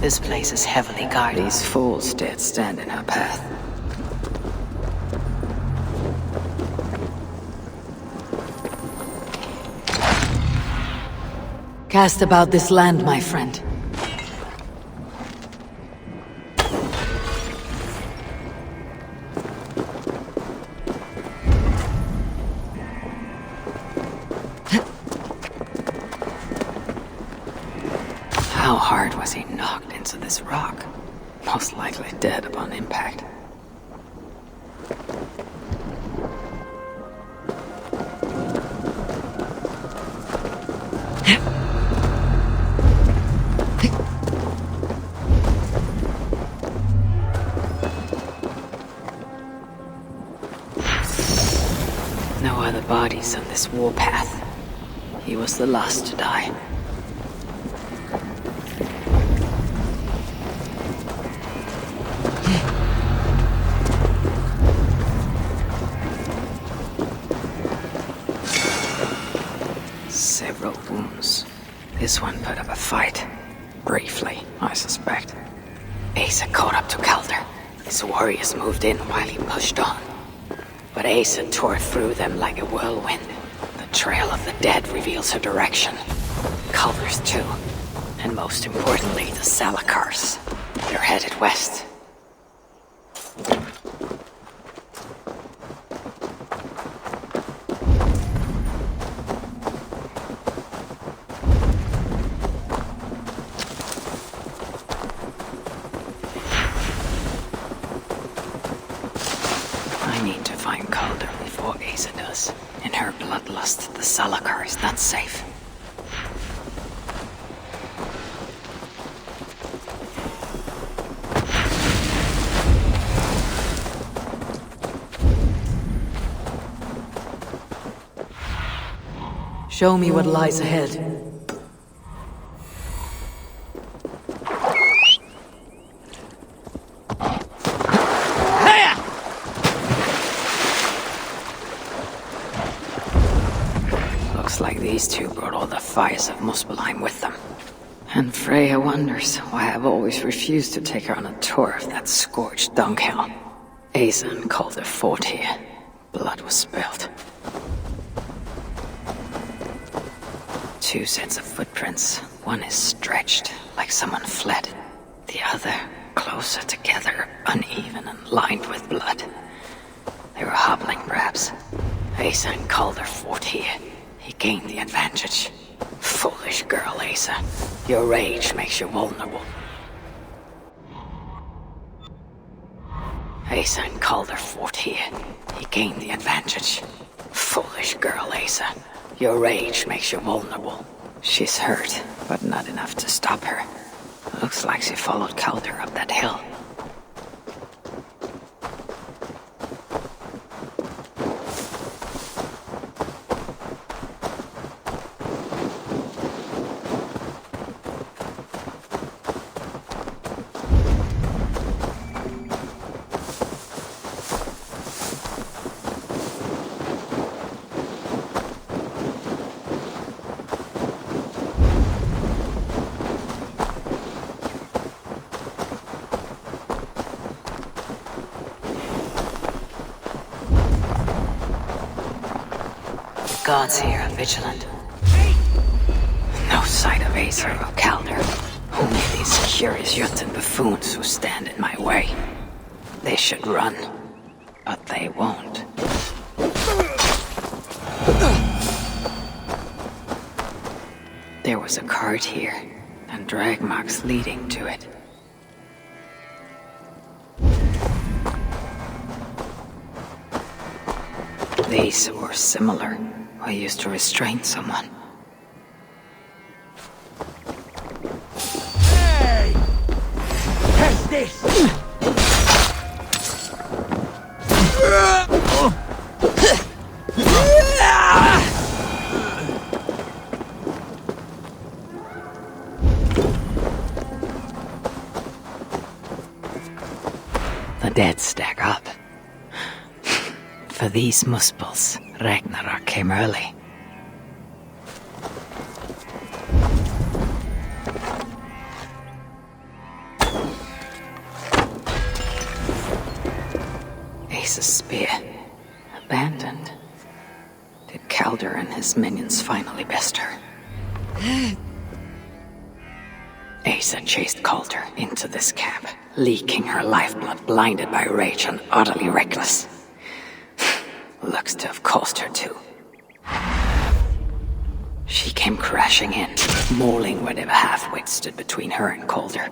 This place is heavily guarded. These fools dared stand in her path. Cast about this land, my friend. How hard was he knocked into this rock? Most likely dead upon impact. No other bodies on this warpath. He was the last to die. Several wounds. This one put up a fight. Briefly, I suspect. Asa caught up to Calder. His warriors moved in while he pushed on. But Asa tore through them like a whirlwind. The trail of the dead reveals her direction. Calder's too. And most importantly, the Salakars. They're headed west. I need to find Calder before Asa does. In her bloodlust, the Salakar is not safe. Show me what lies ahead. Looks like these two brought all the fires of Muspelheim with them. And Freya wonders why I've always refused to take her on a tour of that scorched dunghill. Asa and Calder fought here. Blood was spilled. Two sets of footprints. One is stretched, like someone fled. The other, closer together, uneven and lined with blood. They were hobbling, perhaps. Asa and Calder fought here. He gained the advantage. Foolish girl, Asa. Your rage makes you vulnerable. Asa and Calder fought here. He gained the advantage. Foolish girl, Asa. Your rage makes you vulnerable. She's hurt, but not enough to stop her. Looks like she followed Calder up that hill. thoughts here are vigilant. No sight of Acer or Calder. Only these curious Jotun buffoons who stand in my way. They should run, but they won't. There was a cart here, and drag marks leading to it. These were similar. I used to restrain someone. Hey! Catch this! The dead stack up. For these Muspels, Ragnarok came early. Ace's spear. Abandoned. Did Calder and his minions finally best her? Asa chased Calder into this camp, leaking her lifeblood, blinded by rage and utterly reckless. Looks to have cost her too. She came crashing in, mauling whatever half-wits stood between her and Calder.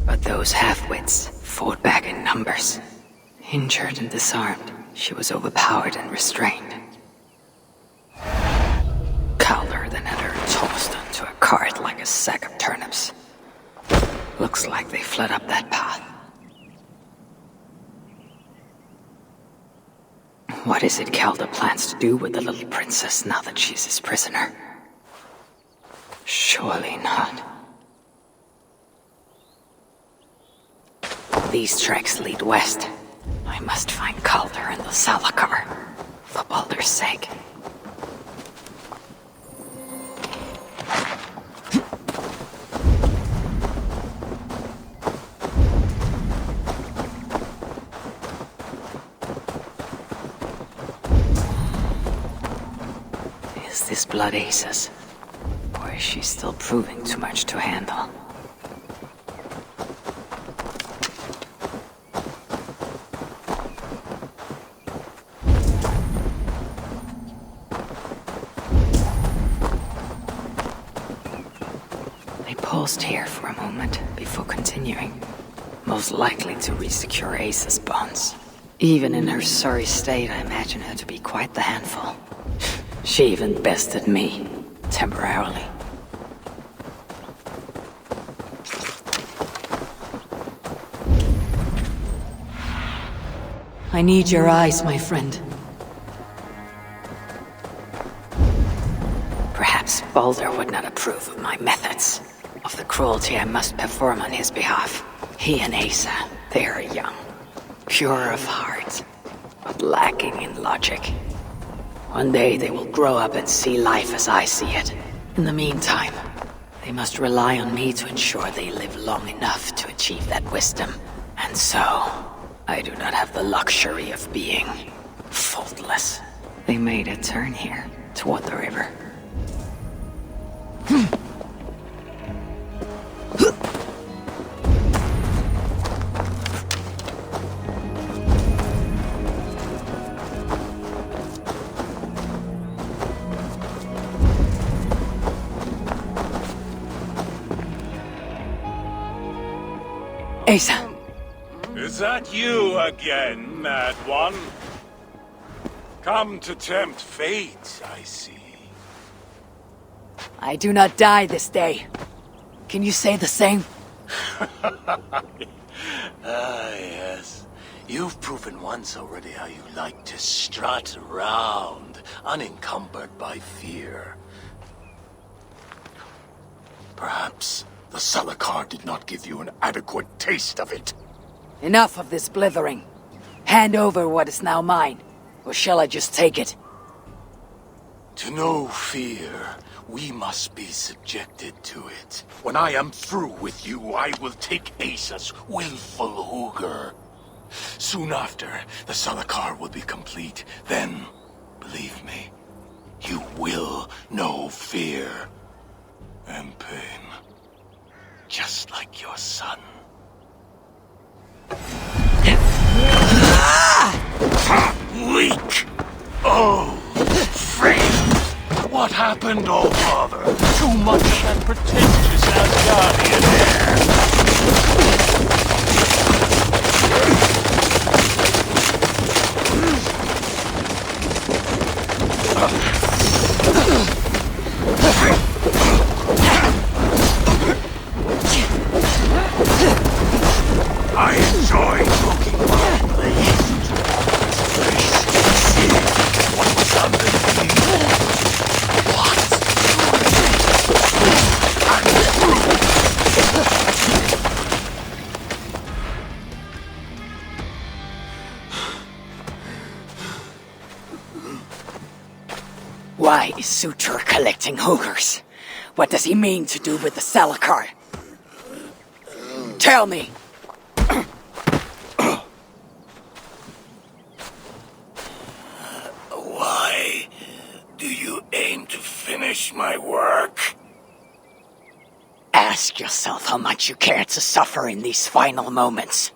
But those half-wits fought back in numbers. Injured and disarmed, she was overpowered and restrained. Calder then had her tossed onto a cart like a sack of turnips. Looks like they fled up that path. What is it Calder plans to do with the little princess now that she's his prisoner? Surely not. These tracks lead west. I must find Calder and the Salakar, for Baldur's sake. Is this blood Ace's? Or is she still proving too much to handle? They paused here for a moment before continuing, most likely to re-secure Ace's bonds. Even in her sorry state, I imagine her to be quite the handful. She even bested me, temporarily. I need your eyes, my friend. Perhaps Baldur would not approve of my methods, of the cruelty I must perform on his behalf. He and Asa, they are young, pure of heart, but lacking in logic. One day they will grow up and see life as I see it. In the meantime, they must rely on me to ensure they live long enough to achieve that wisdom. And so, I do not have the luxury of being faultless. They made a turn here, toward the river. Asa! Is that you again, Mad One? Come to tempt fate, I see. I do not die this day. Can you say the same? Yes. You've proven once already how you like to strut around, unencumbered by fear. Perhaps the Salakar did not give you an adequate taste of it. Enough of this blithering. Hand over what is now mine, or shall I just take it? To know fear, we must be subjected to it. When I am through with you, I will take Asa's willful Hugr. Soon after, the Salakar will be complete. Then, Believe me, you will know fear and pain, just like your son. Leak! Oh, friend! What happened, All Father? Too much that pretentious Asgardian air. I enjoy looking blazed. See what was underneath. What? Why is Sutur collecting Hoogers? What does he mean to do with the Salakar? Tell me! Why do you aim to finish my work? Ask yourself how much you care to suffer in these final moments.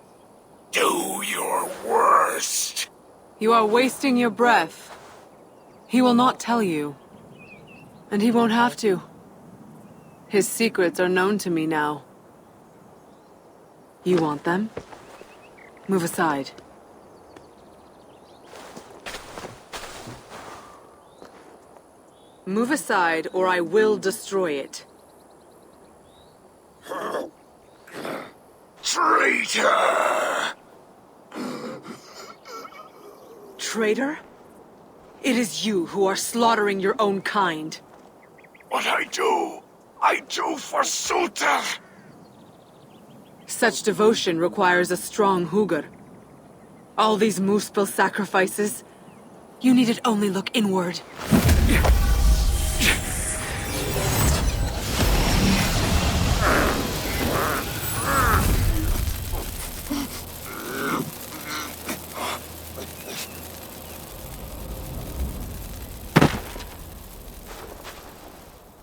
Do your worst. You are wasting your breath. He will not tell you. And he won't have to. His secrets are known to me now. You want them? Move aside. Move aside, or I will destroy it. Traitor! Traitor? It is you who are slaughtering your own kind. What I do for Suter! Such devotion requires a strong Hugr. All these Muspel sacrifices, you needed only look inward.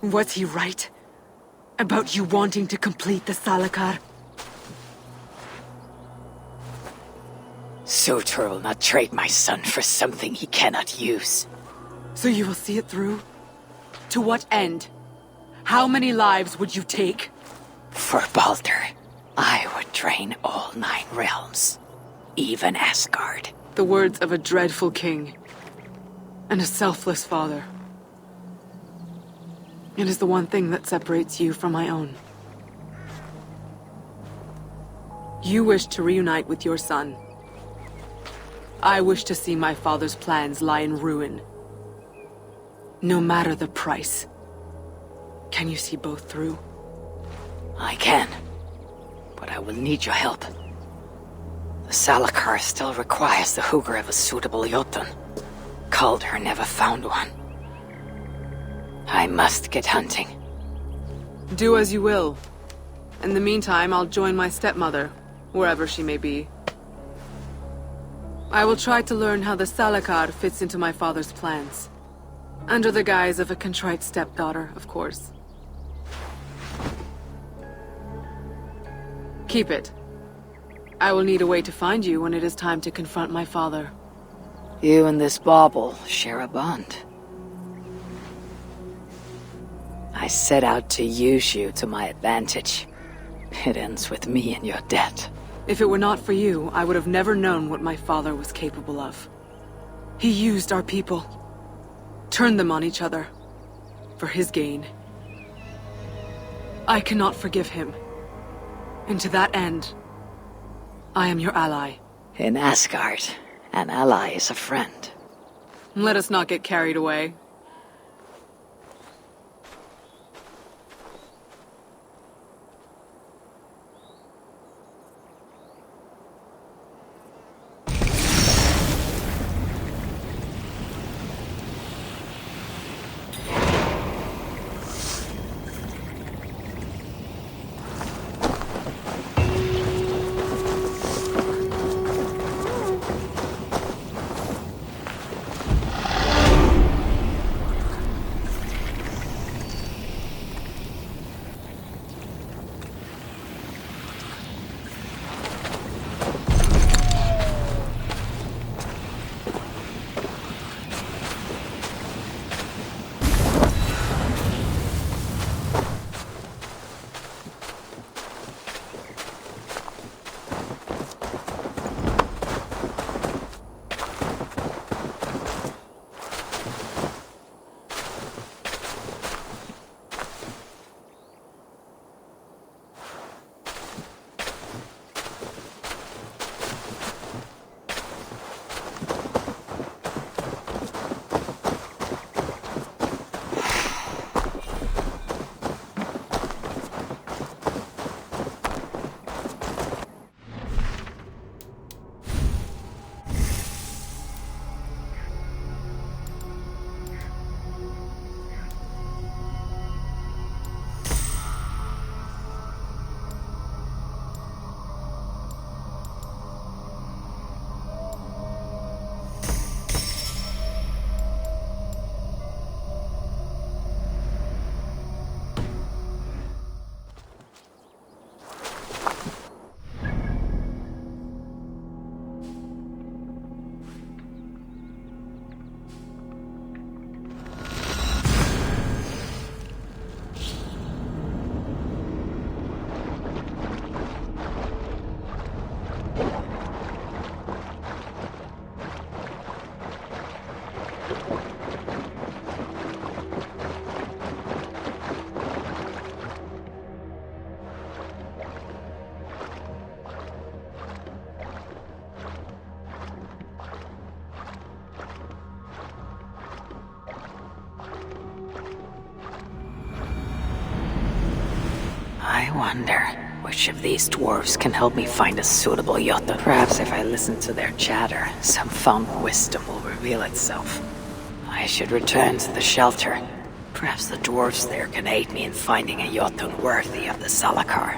Was he right? About you wanting to complete the Salakar? Sutur will not trade my son for something he cannot use. So you will see it through? To what end? How many lives would you take? For Baldur, I would drain all 9 realms. Even Asgard. The words of a dreadful king. And a selfless father. It is the one thing that separates you from my own. You wish to reunite with your son. I wish to see my father's plans lie in ruin. No matter the price. Can you see both through? I can. But I will need your help. The Salakar still requires the Hugr of a suitable Jotun. Calder never found one. I must get hunting. Do as you will. In the meantime, I'll join my stepmother, wherever she may be. I will try to learn how the Salakar fits into my father's plans. Under the guise of a contrite stepdaughter, of course. Keep it. I will need a way to find you when it is time to confront my father. You and this bauble share a bond. I set out to use you to my advantage. It ends with me in your debt. If it were not for you, I would have never known what my father was capable of. He used our people. Turned them on each other. For his gain. I cannot forgive him. And to that end, I am your ally. In Asgard, an ally is a friend. Let us not get carried away. wonder which of these dwarves can help me find a suitable Jotun. Perhaps if I listen to their chatter, some found wisdom will reveal itself. I should return to the shelter. Perhaps the dwarves there can aid me in finding a Jotun worthy of the Salakar.